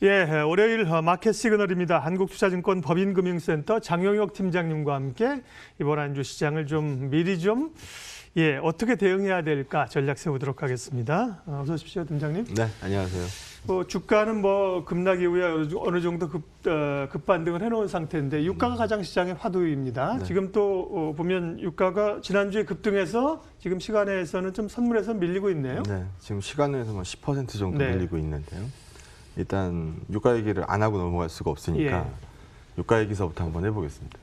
예, 월요일 마켓 시그널입니다. 한국투자증권 법인금융센터 장영혁 팀장님과 함께 이번 한 주 시장을 좀 미리 좀 어떻게 대응해야 될까 전략 세우도록 하겠습니다. 어서 오십시오, 팀장님. 네, 안녕하세요. 주가는 급락 이후에 어느 정도 급반등을 해놓은 상태인데 유가가 가장 시장의 화두입니다. 네. 지금 또 보면 유가가 지난주에 급등해서 지금 시간에서는 좀 선물에서 밀리고 있네요. 네, 지금 시간에서 10% 정도 네. 밀리고 있는데요. 일단 유가 얘기를 안 하고 넘어갈 수가 없으니까 유가 얘기서부터 한번 해보겠습니다.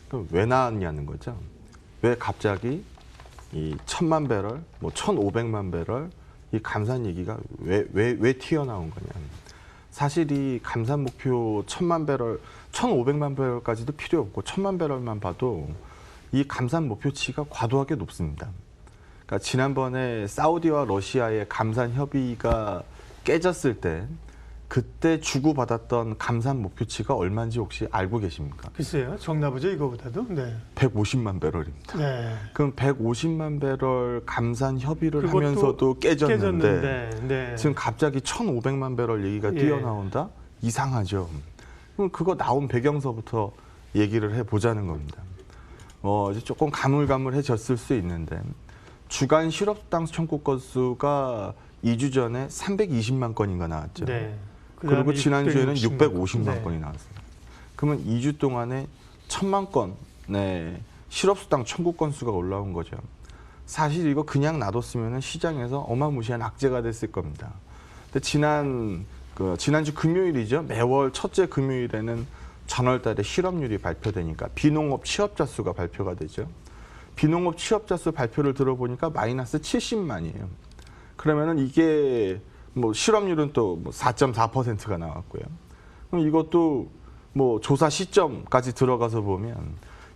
그럼 왜 나왔냐는 거죠. 왜 갑자기 이 1000만 배럴, 1500만 배럴 이 감산 얘기가 왜 튀어나온 거냐. 사실 이 감산 목표 1000만 배럴, 1500만 배럴까지도 필요 없고 1000만 배럴만 봐도 이 감산 목표치가 과도하게 높습니다. 그러니까 지난번에 사우디와 러시아의 감산 협의가 깨졌을 때 그때 주고받았던 감산 목표치가 얼마인지 혹시 알고 계십니까? 글쎄요. 적나 보죠, 이거보다도. 네. 150만 배럴입니다. 네. 그럼 150만 배럴 감산 협의를 하면서도 깨졌는데 네. 지금 갑자기 1,500만 배럴 얘기가 뛰어나온다? 이상하죠. 그럼 그거 나온 배경서부터 얘기를 해보자는 겁니다. 이제 조금 가물가물해졌을 수 있는데 주간 실업당 청구 건수가 2주 전에 320만 건인가 나왔죠. 네. 그리고 지난주에는 650만 네. 건이 나왔어요. 그러면 2주 동안에 1000만 건의 실업수당 청구 건수가 올라온 거죠. 사실 이거 그냥 놔뒀으면 시장에서 어마무시한 악재가 됐을 겁니다. 근데 지난주 금요일이죠. 매월 첫째 금요일에는 전월달에 실업률이 발표되니까 비농업 취업자 수가 발표가 되죠. 비농업 취업자 수 발표를 들어보니까 마이너스 70만이에요. 그러면은 이게 실업률은 또 4.4%가 나왔고요. 그럼 이것도 조사 시점까지 들어가서 보면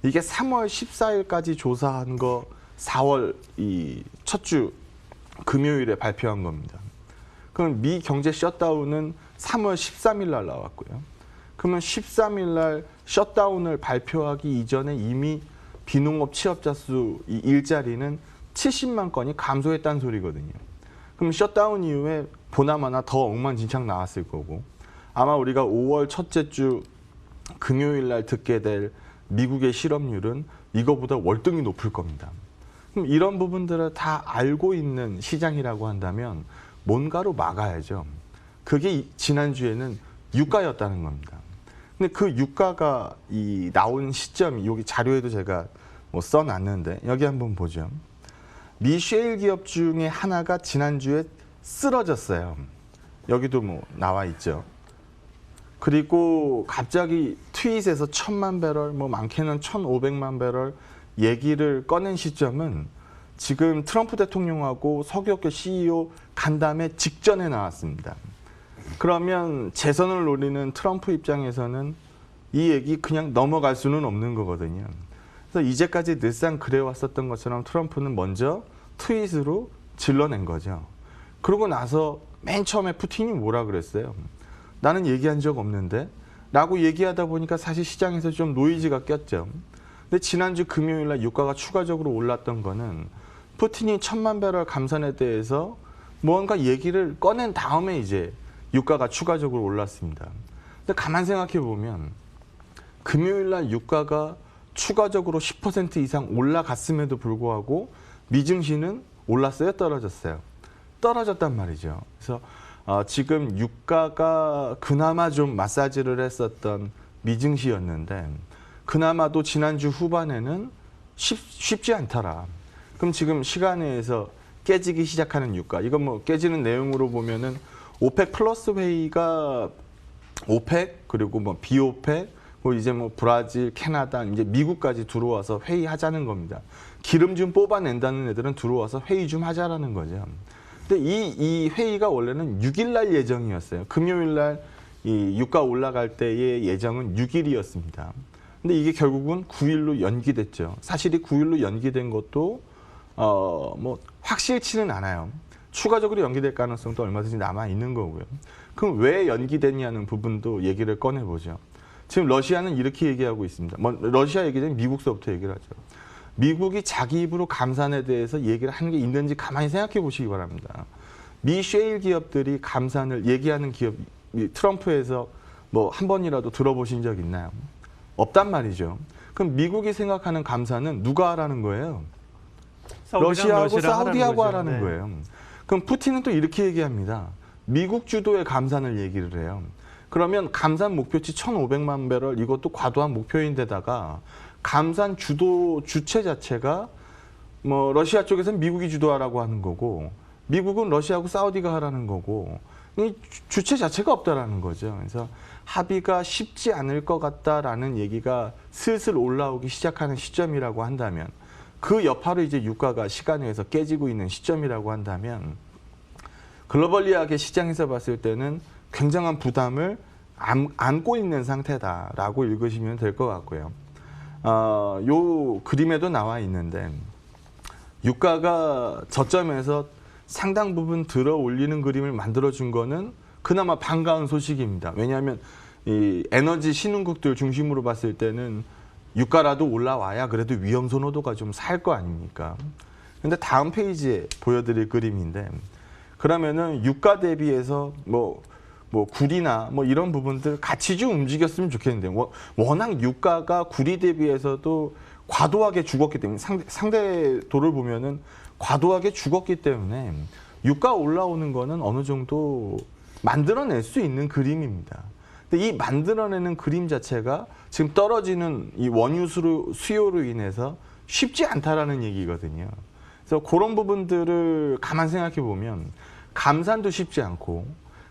이게 3월 14일까지 조사한 거 4월 이 첫 주 금요일에 발표한 겁니다. 그럼 미 경제 셧다운은 3월 13일 날 나왔고요. 그러면 13일 날 셧다운을 발표하기 이전에 이미 비농업 취업자 수 이 일자리는 70만 건이 감소했다는 소리거든요. 그럼 셧다운 이후에 보나마나 더 엉망진창 나왔을 거고 아마 우리가 5월 첫째 주 금요일 날 듣게 될 미국의 실업률은 이거보다 월등히 높을 겁니다. 그럼 이런 부분들을 다 알고 있는 시장이라고 한다면 뭔가로 막아야죠. 그게 지난주에는 유가였다는 겁니다. 근데 그 유가가 나온 시점이 여기 자료에도 제가 써놨는데 여기 한번 보죠. 미 셰일 기업 중에 하나가 지난주에 쓰러졌어요. 여기도 나와 있죠. 그리고 갑자기 트윗에서 1000만 배럴, 많게는 1500만 배럴 얘기를 꺼낸 시점은 지금 트럼프 대통령하고 석유업계 CEO 간담회 직전에 나왔습니다. 그러면 재선을 노리는 트럼프 입장에서는 이 얘기 그냥 넘어갈 수는 없는 거거든요. 그래서 이제까지 늘상 그래왔었던 것처럼 트럼프는 먼저 트윗으로 질러낸 거죠. 그러고 나서 맨 처음에 푸틴이 뭐라 그랬어요? 나는 얘기한 적 없는데? 라고 얘기하다 보니까 사실 시장에서 좀 노이즈가 꼈죠. 근데 지난주 금요일 날 유가가 추가적으로 올랐던 거는 푸틴이 1000만 배럴 감산에 대해서 뭔가 얘기를 꺼낸 다음에 이제 유가가 추가적으로 올랐습니다. 근데 가만 생각해 보면 금요일 날 유가가 추가적으로 10% 이상 올라갔음에도 불구하고 미증시는 올랐어요? 떨어졌어요? 떨어졌단 말이죠. 그래서 지금 유가가 그나마 좀 마사지를 했었던 미증시였는데 그나마도 지난주 후반에는 쉽지 않더라. 그럼 지금 시간에서 깨지기 시작하는 유가. 이건 깨지는 내용으로 보면은 오펙 플러스 회의가 오펙 그리고 비오펙 이제 브라질, 캐나다, 이제 미국까지 들어와서 회의하자는 겁니다. 기름 좀 뽑아낸다는 애들은 들어와서 회의 좀 하자라는 거죠. 근데 이 회의가 원래는 6일 날 예정이었어요. 금요일 날 이 유가 올라갈 때의 예정은 6일이었습니다. 근데 이게 결국은 9일로 연기됐죠. 사실 이 9일로 연기된 것도 확실치는 않아요. 추가적으로 연기될 가능성도 얼마든지 남아 있는 거고요. 그럼 왜 연기됐냐는 부분도 얘기를 꺼내보죠. 지금 러시아는 이렇게 얘기하고 있습니다. 러시아 얘기 전에 미국서부터 얘기를 하죠. 미국이 자기 입으로 감산에 대해서 얘기를 하는 게 있는지 가만히 생각해 보시기 바랍니다. 미 셰일 기업들이 감산을 얘기하는 기업 이 트럼프에서 뭐 한 번이라도 들어보신 적 있나요? 없단 말이죠. 그럼 미국이 생각하는 감사는 누가 하라는 거예요? 러시아하고 사우디하고 하라는 네. 거예요. 그럼 푸틴은 또 이렇게 얘기합니다. 미국 주도의 감산을 얘기를 해요. 그러면 감산 목표치 1,500만 배럴 이것도 과도한 목표인데다가 감산 주체 자체가 뭐 러시아 쪽에서는 미국이 주도하라고 하는 거고 미국은 러시아하고 사우디가 하라는 거고 이 주체 자체가 없다라는 거죠. 그래서 합의가 쉽지 않을 것 같다라는 얘기가 슬슬 올라오기 시작하는 시점이라고 한다면 그 여파로 이제 유가가 시간에서 깨지고 있는 시점이라고 한다면 글로벌리하게 시장에서 봤을 때는 굉장한 부담을 안고 있는 상태다라고 읽으시면 될 것 같고요. 요 그림에도 나와 있는데 유가가 저점에서 상당 부분 들어 올리는 그림을 만들어준 거는 그나마 반가운 소식입니다. 왜냐하면 이 에너지 신흥국들 중심으로 봤을 때는 유가라도 올라와야 그래도 위험 선호도가 좀 살 거 아닙니까? 근데 다음 페이지에 보여드릴 그림인데 그러면은 유가 대비해서 뭐 구리나 뭐 이런 부분들 같이 좀 움직였으면 좋겠는데 워낙 유가가 구리 대비해서도 과도하게 죽었기 때문에 상대도를 보면은 과도하게 죽었기 때문에 유가 올라오는 거는 어느 정도 만들어낼 수 있는 그림입니다. 근데 이 만들어내는 그림 자체가 지금 떨어지는 이 원유 수요로 인해서 쉽지 않다라는 얘기거든요. 그래서 그런 부분들을 가만 생각해 보면 감산도 쉽지 않고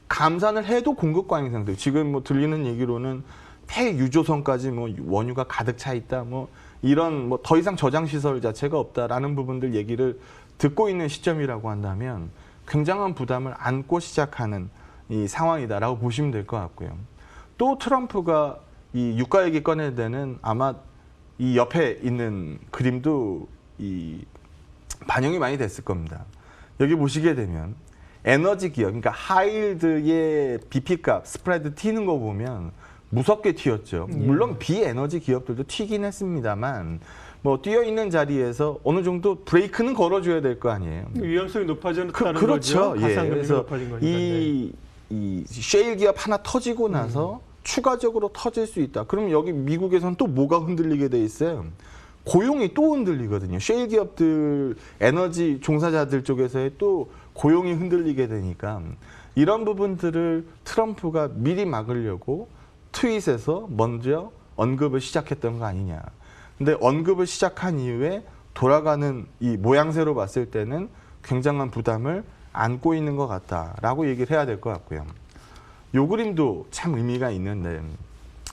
감산을 해도 공급 과잉 상태. 지금 뭐 들리는 얘기로는 폐유조선까지 뭐 원유가 가득 차 있다. 뭐 이런 뭐 더 이상 저장 시설 자체가 없다라는 부분들 얘기를 듣고 있는 시점이라고 한다면 굉장한 부담을 안고 시작하는 이 상황이다라고 보시면 될 것 같고요. 또 트럼프가 이 유가 얘기 꺼낼 때는 아마 이 옆에 있는 그림도 이 반영이 많이 됐을 겁니다. 여기 보시게 되면 에너지 기업, 그러니까 하이힐드의 BP값, 스프레드 튀는 거 보면 무섭게 튀었죠. 물론 비에너지 기업들도 튀긴 했습니다만 뭐 뛰어 있는 자리에서 어느 정도 브레이크는 걸어줘야 될 거 아니에요. 위험성이 높아졌다는 그렇죠. 거죠. 예. 가상금리 그래서 높아진 거니까. 네. 이 셰일 기업 하나 터지고 나서 추가적으로 터질 수 있다. 그럼 여기 미국에서는 또 뭐가 흔들리게 돼 있어요? 고용이 또 흔들리거든요. 셰일 기업들, 에너지 종사자들 쪽에서의 또 고용이 흔들리게 되니까 이런 부분들을 트럼프가 미리 막으려고 트윗에서 먼저 언급을 시작했던 거 아니냐. 근데 언급을 시작한 이후에 돌아가는 이 모양새로 봤을 때는 굉장한 부담을 안고 있는 것 같다라고 얘기를 해야 될 것 같고요. 요 그림도 참 의미가 있는데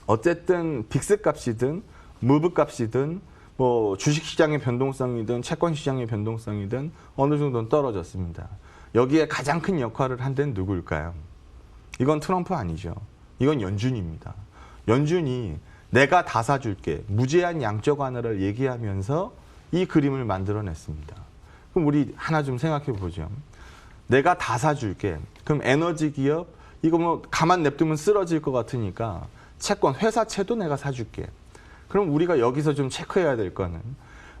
어쨌든 빅스 값이든 무브 값이든 뭐 주식시장의 변동성이든 채권시장의 변동성이든 어느 정도는 떨어졌습니다. 여기에 가장 큰 역할을 한 데는 누구일까요? 이건 트럼프 아니죠. 이건 연준입니다. 연준이 내가 다 사줄게, 무제한 양적 완화를 얘기하면서 이 그림을 만들어냈습니다. 그럼 우리 하나 좀 생각해 보죠. 내가 다 사줄게. 그럼 에너지 기업, 이거 뭐 가만 냅두면 쓰러질 것 같으니까 채권, 회사채도 내가 사줄게. 그럼 우리가 여기서 좀 체크해야 될 거는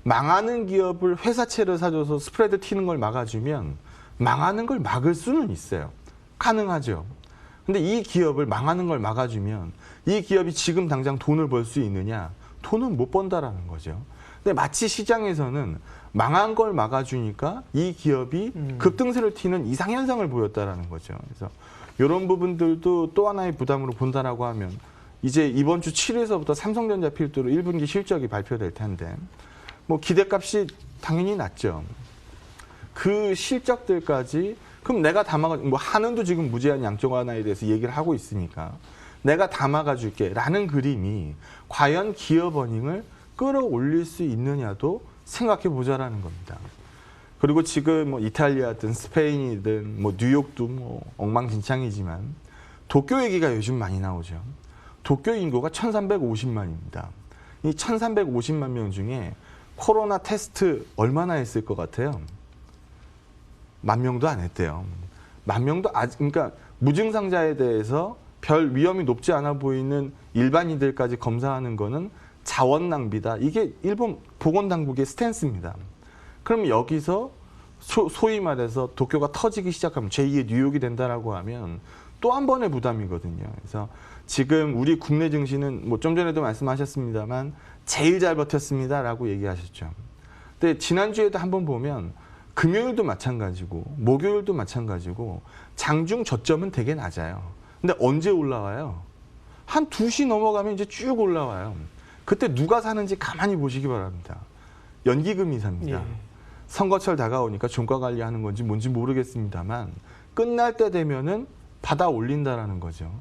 망하는 기업을 회사채를 사줘서 스프레드 튀는 걸 막아주면 망하는 걸 막을 수는 있어요. 가능하죠. 근데 이 기업을 망하는 걸 막아주면 이 기업이 지금 당장 돈을 벌 수 있느냐? 돈은 못 번다라는 거죠. 근데 마치 시장에서는 망한 걸 막아주니까 이 기업이 급등세를 튀는 이상현상을 보였다라는 거죠. 그래서 이런 부분들도 또 하나의 부담으로 본다라고 하면 이제 이번 주 7일서부터 삼성전자 필두로 1분기 실적이 발표될 텐데 뭐 기대값이 당연히 낮죠. 그 실적들까지 그럼 내가 다 막아 뭐 한은도 지금 무제한 양적 완화에 대해서 얘기를 하고 있으니까 내가 다 막아줄게라는 그림이 과연 기업 어닝을 끌어올릴 수 있느냐도 생각해 보자라는 겁니다. 그리고 지금 뭐 이탈리아든 스페인이든 뭐 뉴욕도 뭐 엉망진창이지만 도쿄 얘기가 요즘 많이 나오죠. 도쿄 인구가 1,350만입니다. 이 1,350만 명 중에 코로나 테스트 얼마나 했을 것 같아요? 10,000명도 안 했대요. 10,000명도 아직 그러니까 무증상자에 대해서 별 위험이 높지 않아 보이는 일반인들까지 검사하는 거는 자원 낭비다. 이게 일본 보건당국의 스탠스입니다. 그럼 여기서 소위 말해서 도쿄가 터지기 시작하면 제2의 뉴욕이 된다라고 하면 또 한 번의 부담이거든요. 그래서 지금 우리 국내 증시는 뭐 좀 전에도 말씀하셨습니다만 제일 잘 버텼습니다라고 얘기하셨죠. 근데 지난주에도 한번 보면 금요일도 마찬가지고 목요일도 마찬가지고 장중 저점은 되게 낮아요. 근데 언제 올라와요? 한 2시 넘어가면 이제 쭉 올라와요. 그때 누가 사는지 가만히 보시기 바랍니다. 연기금이 삽니다. 예. 선거철 다가오니까 종가 관리하는 건지 뭔지 모르겠습니다만 끝날 때 되면은 받아 올린다라는 거죠.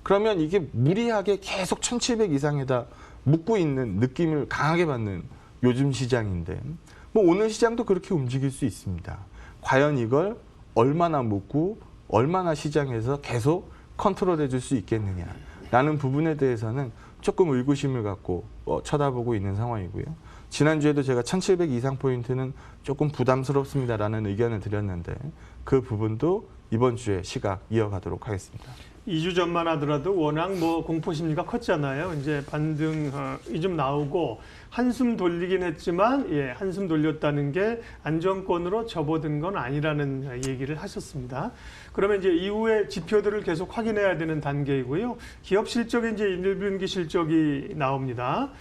그러면 이게 무리하게 계속 1700 이상에다 묶고 있는 느낌을 강하게 받는 요즘 시장인데 뭐 오늘 시장도 그렇게 움직일 수 있습니다. 과연 이걸 얼마나 묶고 얼마나 시장에서 계속 컨트롤해 줄 수 있겠느냐라는 부분에 대해서는 조금 의구심을 갖고 쳐다보고 있는 상황이고요. 지난주에도 제가 1700 이상 포인트는 조금 부담스럽습니다라는 의견을 드렸는데 그 부분도 이번 주에 시각 이어가도록 하겠습니다. 2주 전만 하더라도 워낙 뭐 공포 심리가 컸잖아요. 이제 반등이 좀 나오고 한숨 돌리긴 했지만 예, 한숨 돌렸다는 게 안정권으로 접어든 건 아니라는 얘기를 하셨습니다. 그러면 이제 이후에 지표들을 계속 확인해야 되는 단계이고요. 기업 실적이 이제 1분기 실적이 나옵니다.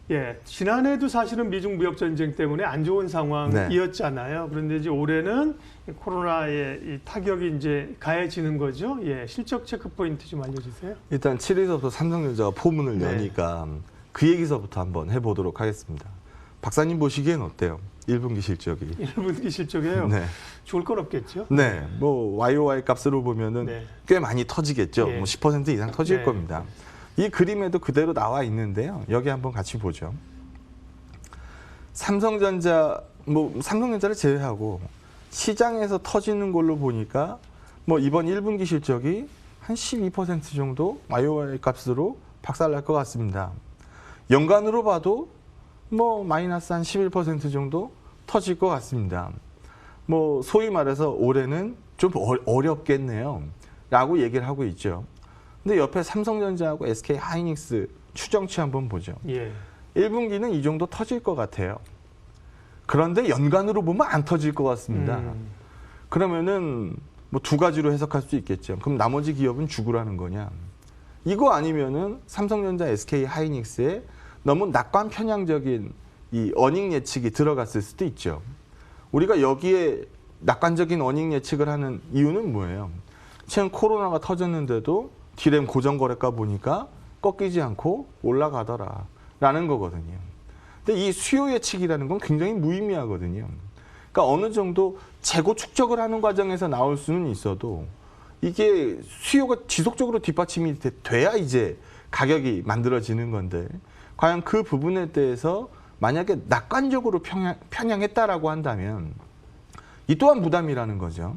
예, 지난해도 사실은 미중 무역 전쟁 때문에 안 좋은 상황이었잖아요. 그런데 이제 올해는 코로나의 이 타격이 이제 가해지는 거죠. 예, 실적 체크 포인트 좀 알려주세요. 일단 7일서부터 삼성전자가 포문을 네. 여니까 그 얘기서부터 한번 해보도록 하겠습니다. 박사님 보시기엔 어때요? 1분기 실적이. 1분기 실적이에요. 네. 좋을 건 없겠죠. 네. 뭐 YOY 값으로 보면은 네. 꽤 많이 터지겠죠. 예. 뭐 10% 이상 터질 네. 겁니다. 이 그림에도 그대로 나와 있는데요. 여기 한번 같이 보죠. 삼성전자를 제외하고 시장에서 터지는 걸로 보니까 뭐 이번 1분기 실적이 한 12% 정도 YOY 값으로 박살날 것 같습니다. 연간으로 봐도 뭐 마이너스 한 11% 정도 터질 것 같습니다. 뭐 소위 말해서 올해는 좀 어렵겠네요. 라고 얘기를 하고 있죠. 근데 옆에 삼성전자하고 SK 하이닉스 추정치 한번 보죠. 예. 1분기는 이 정도 터질 것 같아요. 그런데 연간으로 보면 안 터질 것 같습니다. 그러면은 뭐 두 가지로 해석할 수 있겠죠. 그럼 나머지 기업은 죽으라는 거냐? 이거 아니면은 삼성전자, SK 하이닉스에 너무 낙관 편향적인 이 어닝 예측이 들어갔을 수도 있죠. 우리가 여기에 낙관적인 어닝 예측을 하는 이유는 뭐예요? 최근 코로나가 터졌는데도 디램 고정거래가 보니까 꺾이지 않고 올라가더라라는 거거든요. 근데 이 수요 예측이라는 건 굉장히 무의미하거든요. 그러니까 어느 정도 재고 축적을 하는 과정에서 나올 수는 있어도 이게 수요가 지속적으로 뒷받침이 돼야 이제 가격이 만들어지는 건데 과연 그 부분에 대해서 만약에 낙관적으로 편향했다라고 한다면 이 또한 부담이라는 거죠.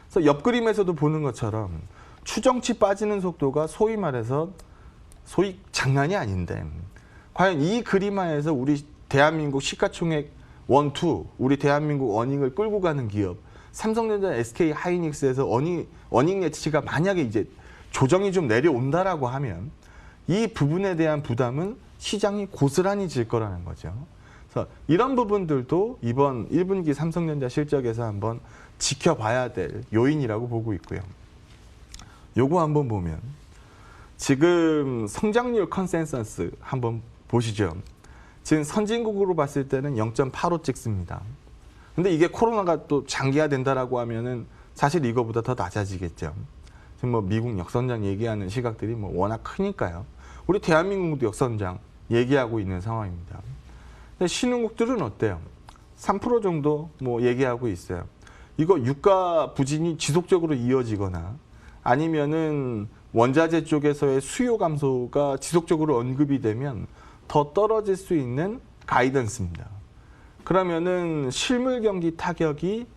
그래서 옆 그림에서도 보는 것처럼 추정치 빠지는 속도가 소위 말해서 장난이 아닌데 과연 이 그림하에서 우리 대한민국 시가총액 1, 2 우리 대한민국 어닝을 끌고 가는 기업 삼성전자, SK 하이닉스에서 어닝 예치가 만약에 이제 조정이 좀 내려온다라고 하면 이 부분에 대한 부담은 시장이 고스란히 질 거라는 거죠. 그래서 이런 부분들도 이번 1분기 삼성전자 실적에서 한번 지켜봐야 될 요인이라고 보고 있고요. 요거 한번 보면 지금 성장률 컨센서스 한번 보시죠. 지금 선진국으로 봤을 때는 0.85 찍습니다. 근데 이게 코로나가 또 장기화된다라고 하면은 사실 이거보다 더 낮아지겠죠. 지금 뭐 미국 역선장 얘기하는 시각들이 뭐 워낙 크니까요. 우리 대한민국도 역선장 얘기하고 있는 상황입니다. 근데 신흥국들은 어때요? 3% 정도 뭐 얘기하고 있어요. 이거 유가 부진이 지속적으로 이어지거나 아니면은 원자재 쪽에서의 수요 감소가 지속적으로 언급이 되면 더 떨어질 수 있는 가이던스입니다. 그러면은 실물 경기 타격이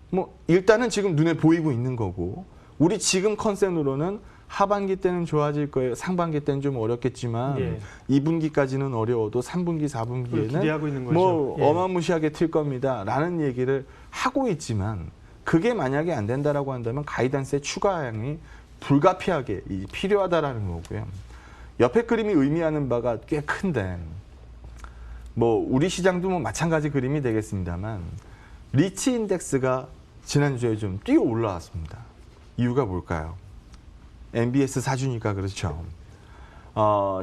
뭐 일단은 지금 눈에 보이고 있는 거고 우리 지금 컨센으로는 하반기 때는 좋아질 거예요. 상반기 때는 좀 어렵겠지만 예. 2분기까지는 어려워도 3분기, 4분기에는 기대하고 있는 거죠. 뭐 예. 어마무시하게 튈 겁니다. 라는 얘기를 하고 있지만 그게 만약에 안 된다라고 한다면 가이던스의 추가 하향이 불가피하게 필요하다라는 거고요. 옆에 그림이 의미하는 바가 꽤 큰데 뭐 우리 시장도 뭐 마찬가지 그림이 되겠습니다만 리치 인덱스가 지난주에 좀 뛰어 올라왔습니다. 이유가 뭘까요? MBS 사주니까 그렇죠.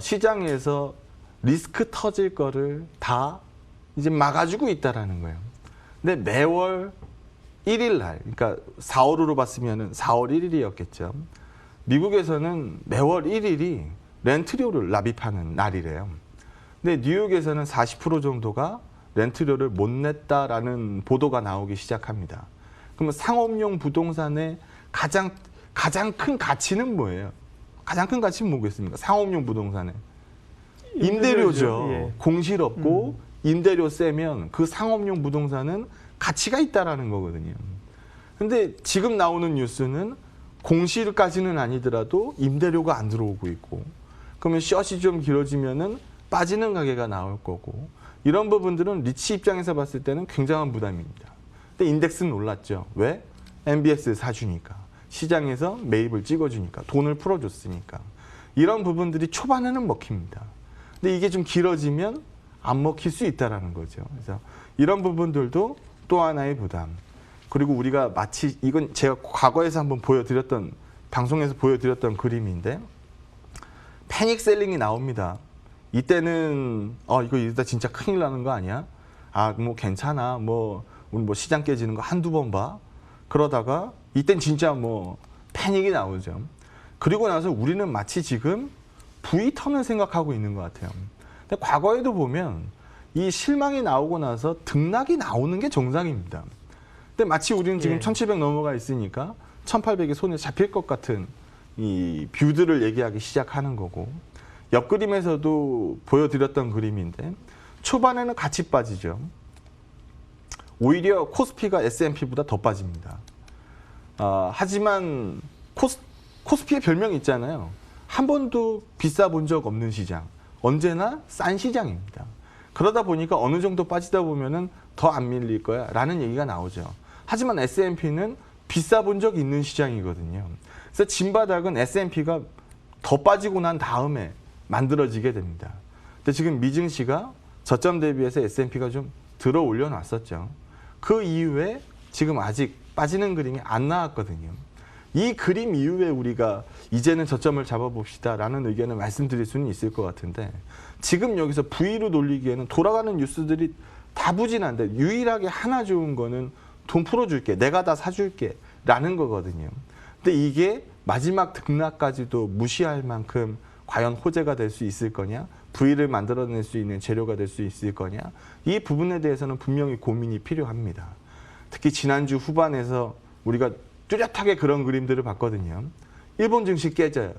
시장에서 리스크 터질 거를 다 이제 막아주고 있다라는 거예요. 근데 매월 1일 날, 그러니까 4월으로 봤으면은 4월 1일이었겠죠. 미국에서는 매월 1일이 렌트료를 납입하는 날이래요. 근데 뉴욕에서는 40% 정도가 렌트료를 못 냈다라는 보도가 나오기 시작합니다. 그러면 상업용 부동산의 가장 큰 가치는 뭐예요? 가장 큰 가치는 뭐겠습니까? 상업용 부동산의 임대료죠. 예. 공실 없고 임대료 세면 그 상업용 부동산은 가치가 있다라는 거거든요. 근데 지금 나오는 뉴스는 공실까지는 아니더라도 임대료가 안 들어오고 있고, 그러면 숏이 좀 길어지면은 빠지는 가게가 나올 거고, 이런 부분들은 리치 입장에서 봤을 때는 굉장한 부담입니다. 근데 인덱스는 올랐죠. 왜? MBS 사주니까. 시장에서 매입을 찍어주니까. 돈을 풀어줬으니까. 이런 부분들이 초반에는 먹힙니다. 근데 이게 좀 길어지면 안 먹힐 수 있다는 거죠. 그래서 이런 부분들도 또 하나의 부담. 그리고 우리가 마치 이건 제가 과거에서 한번 보여드렸던, 방송에서 보여드렸던 그림인데, 패닉 셀링이 나옵니다. 이때는 이거 이러다 진짜 큰일 나는 거 아니야? 뭐 괜찮아. 우리 뭐 시장 깨지는 거 한두 번 봐. 그러다가 이땐 진짜 뭐 패닉이 나오죠. 그리고 나서 우리는 마치 지금 V턴을 생각하고 있는 것 같아요. 근데 과거에도 보면 이 실망이 나오고 나서 등락이 나오는 게 정상입니다. 근데 마치 우리는 지금 1700 넘어가 있으니까 1800이 손에 잡힐 것 같은 이 뷰들을 얘기하기 시작하는 거고, 옆 그림에서도 보여드렸던 그림인데 초반에는 같이 빠지죠. 오히려 코스피가 S&P보다 더 빠집니다. 하지만 코스피의 별명이 있잖아요. 한 번도 비싸 본 적 없는 시장, 언제나 싼 시장입니다. 그러다 보니까 어느 정도 빠지다 보면은 더 안 밀릴 거야 라는 얘기가 나오죠. 하지만 S&P는 비싸 본 적 있는 시장이거든요. 그래서 진바닥은 S&P가 더 빠지고 난 다음에 만들어지게 됩니다. 근데 지금 미증시가 저점 대비해서 S&P가 좀 들어 올려놨었죠. 그 이후에 지금 아직 빠지는 그림이 안 나왔거든요. 이 그림 이후에 우리가 이제는 저점을 잡아봅시다라는 의견을 말씀드릴 수는 있을 것 같은데, 지금 여기서 V로 돌리기에는 돌아가는 뉴스들이 다 부진한데 유일하게 하나 좋은 거는 돈 풀어줄게, 내가 다 사줄게 라는 거거든요. 근데 이게 마지막 등락까지도 무시할 만큼 과연 호재가 될 수 있을 거냐, V를 만들어낼 수 있는 재료가 될 수 있을 거냐, 이 부분에 대해서는 분명히 고민이 필요합니다. 특히 지난주 후반에서 우리가 뚜렷하게 그런 그림들을 봤거든요. 일본 증시 깨져요.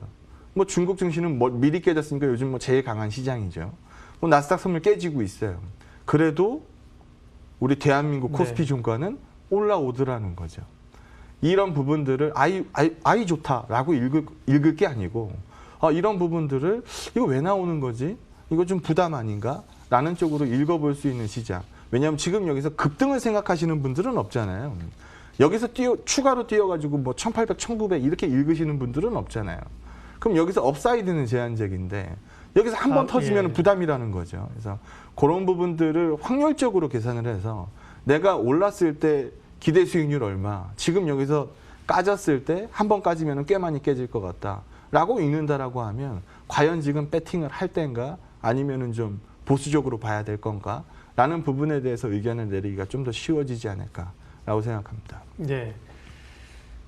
뭐 중국 증시는 뭐 미리 깨졌으니까 요즘 뭐 제일 강한 시장이죠. 뭐 나스닥 선물 깨지고 있어요. 그래도 우리 대한민국 코스피 종가는 올라오더라는 거죠. 이런 부분들을 아이 좋다라고 읽을 게 아니고, 이런 부분들을 이거 왜 나오는 거지? 이거 좀 부담 아닌가? 라는 쪽으로 읽어볼 수 있는 시장. 왜냐하면 지금 여기서 급등을 생각하시는 분들은 없잖아요. 여기서 추가로 뛰어가지고 뭐 1800, 1900 이렇게 읽으시는 분들은 없잖아요. 그럼 여기서 업사이드는 제한적인데 여기서 한 번 터지면 부담이라는 거죠. 그래서 그런 부분들을 확률적으로 계산을 해서 내가 올랐을 때 기대 수익률 얼마, 지금 여기서 까졌을 때 한 번 까지면 꽤 많이 깨질 것 같다라고 읽는다라고 하면 과연 지금 배팅을 할 때인가 아니면은 좀 보수적으로 봐야 될 건가 라는 부분에 대해서 의견을 내리기가 좀 더 쉬워지지 않을까라고 생각합니다. 네.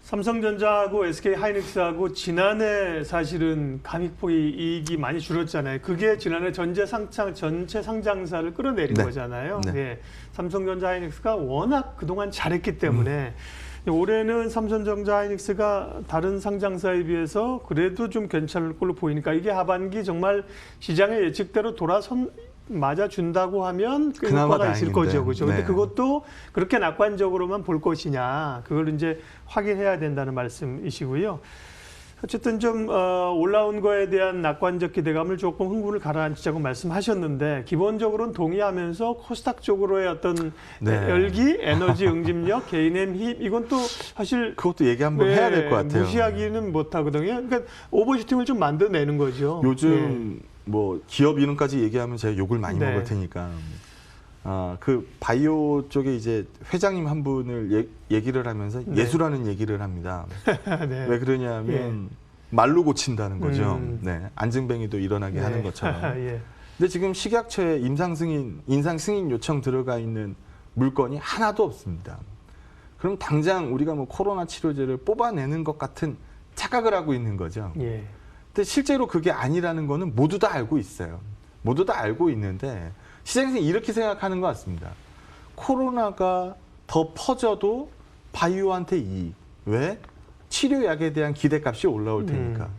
삼성전자하고 SK하이닉스하고 지난해 사실은 감익폭이 이익이 많이 줄었잖아요. 그게 지난해 전체 상장사를 끌어내린 거잖아요. 네. 네. 삼성전자 하이닉스가 워낙 그동안 잘했기 때문에 올해는 삼성전자 하이닉스가 다른 상장사에 비해서 그래도 좀 괜찮을 걸로 보이니까 이게 하반기 정말 시장의 예측대로 맞아준다고 하면 그 효과가 있을 거죠. 그렇죠. 근데 그것도 그렇게 낙관적으로만 볼 것이냐, 그걸 이제 확인해야 된다는 말씀이시고요. 어쨌든 좀 올라온 거에 대한 낙관적 기대감을 조금 흥분을 가라앉히자고 말씀하셨는데, 기본적으로는 동의하면서 코스닥 쪽으로의 어떤 열기, 에너지 응집력, 개인의 힘, 이건 또 사실 그것도 얘기 한번 해야 될 것 같아요. 무시하기는 못하거든요. 그러니까 오버슈팅을 좀 만들어내는 거죠. 요즘 뭐 기업 이름까지 얘기하면 제가 욕을 많이 먹을 테니까, 그 바이오 쪽에 이제 회장님 한 분을 얘기를 하면서 예수라는 얘기를 합니다. 왜 그러냐면 말로 고친다는 거죠. 음. 네, 안증뱅이도 일어나게 네. 하는 것처럼. 예. 근데 지금 식약처에 인상 승인 요청 들어가 있는 물건이 하나도 없습니다. 그럼 당장 우리가 뭐 코로나 치료제를 뽑아내는 것 같은 착각을 하고 있는 거죠. 예. 근데 실제로 그게 아니라는 거는 모두 다 알고 있어요. 모두 다 알고 있는데 시장에서 이렇게 생각하는 것 같습니다. 코로나가 더 퍼져도 바이오한테 이익. 왜? 치료약에 대한 기대값이 올라올 테니까.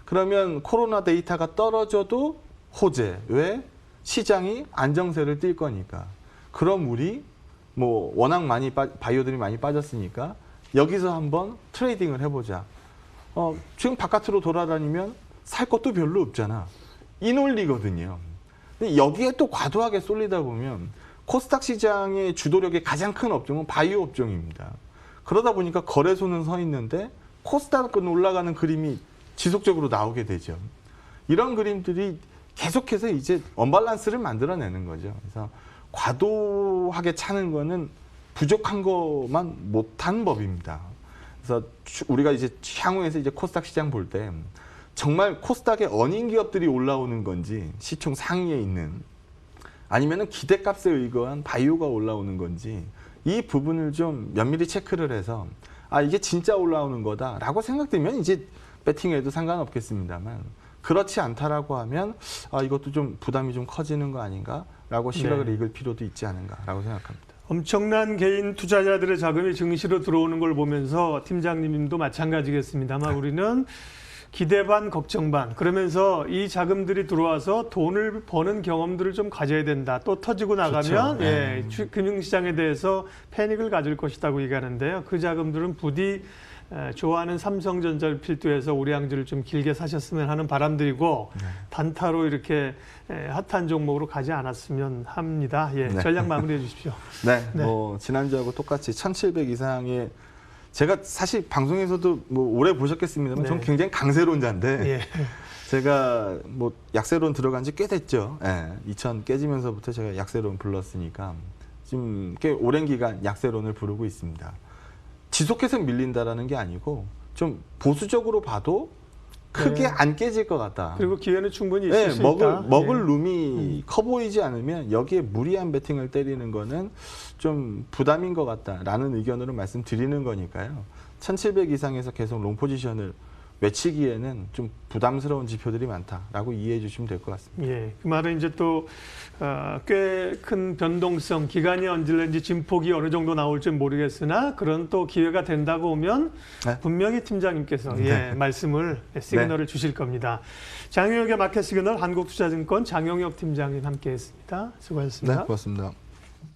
그러면 코로나 데이터가 떨어져도 호재. 왜? 시장이 안정세를 띌 거니까. 그럼 우리 뭐 워낙 많이 바이오들이 많이 빠졌으니까 여기서 한번 트레이딩을 해보자. 지금 바깥으로 돌아다니면 살 것도 별로 없잖아. 이 논리거든요. 근데 여기에 또 과도하게 쏠리다 보면 코스닥 시장의 주도력의 가장 큰 업종은 바이오 업종입니다. 그러다 보니까 거래소는 서 있는데 코스닥은 올라가는 그림이 지속적으로 나오게 되죠. 이런 그림들이 계속해서 이제 언밸런스를 만들어내는 거죠. 그래서 과도하게 차는 거는 부족한 것만 못한 법입니다. 그래서 우리가 이제 향후에서 이제 코스닥 시장 볼 때 정말 코스닥의 어닝 기업들이 올라오는 건지 시총 상위에 있는 아니면은 기대값에 의거한 바이오가 올라오는 건지 이 부분을 좀 면밀히 체크를 해서 이게 진짜 올라오는 거다라고 생각되면 이제 배팅해도 상관없겠습니다만 그렇지 않다라고 하면 이것도 좀 부담이 좀 커지는 거 아닌가라고 시각을 네. 읽을 필요도 있지 않은가라고 생각합니다. 엄청난 개인 투자자들의 자금이 증시로 들어오는 걸 보면서 팀장님도 마찬가지겠습니다만 우리는 기대 반 걱정 반 그러면서 이 자금들이 들어와서 돈을 버는 경험들을 좀 가져야 된다. 또 터지고 나가면 그렇죠. 금융시장에 대해서 패닉을 가질 것이라고 얘기하는데요. 그 자금들은 부디 좋아하는 삼성전자를 필두해서 우량주를 좀 길게 사셨으면 하는 바람들이고 단타로 이렇게 핫한 종목으로 가지 않았으면 합니다. 예, 네. 전략 마무리해 주십시오. 네, 네. 뭐 지난주하고 똑같이 1,700 이상의 제가 사실 방송에서도 뭐 오래 보셨겠습니다만 네. 저는 굉장히 강세론자인데 예. 제가 뭐 약세론 들어간 지 꽤 됐죠. 2000 깨지면서부터 제가 약세론 불렀으니까 지금 꽤 오랜 기간 약세론을 부르고 있습니다. 지속해서 밀린다라는 게 아니고 좀 보수적으로 봐도 크게 네. 안 깨질 것 같다. 그리고 기회는 충분히 있을 수 먹을 있다. 먹을 룸이 커 보이지 않으면 여기에 무리한 베팅을 때리는 거는 좀 부담인 것 같다라는 의견으로 말씀드리는 거니까요. 1,700 이상에서 계속 롱 포지션을 외치기에는 좀 부담스러운 지표들이 많다라고 이해해 주시면 될 것 같습니다. 예, 그 말은 이제 또 꽤 큰 변동성, 기간이 언질는지 진폭이 어느 정도 나올지 모르겠으나 그런 또 기회가 된다고 오면 네. 분명히 팀장님께서 네. 말씀을 시그널을 주실 겁니다. 장영혁의 마켓 시그널 한국투자증권 장영혁 팀장님 함께했습니다. 수고하셨습니다. 네, 고맙습니다.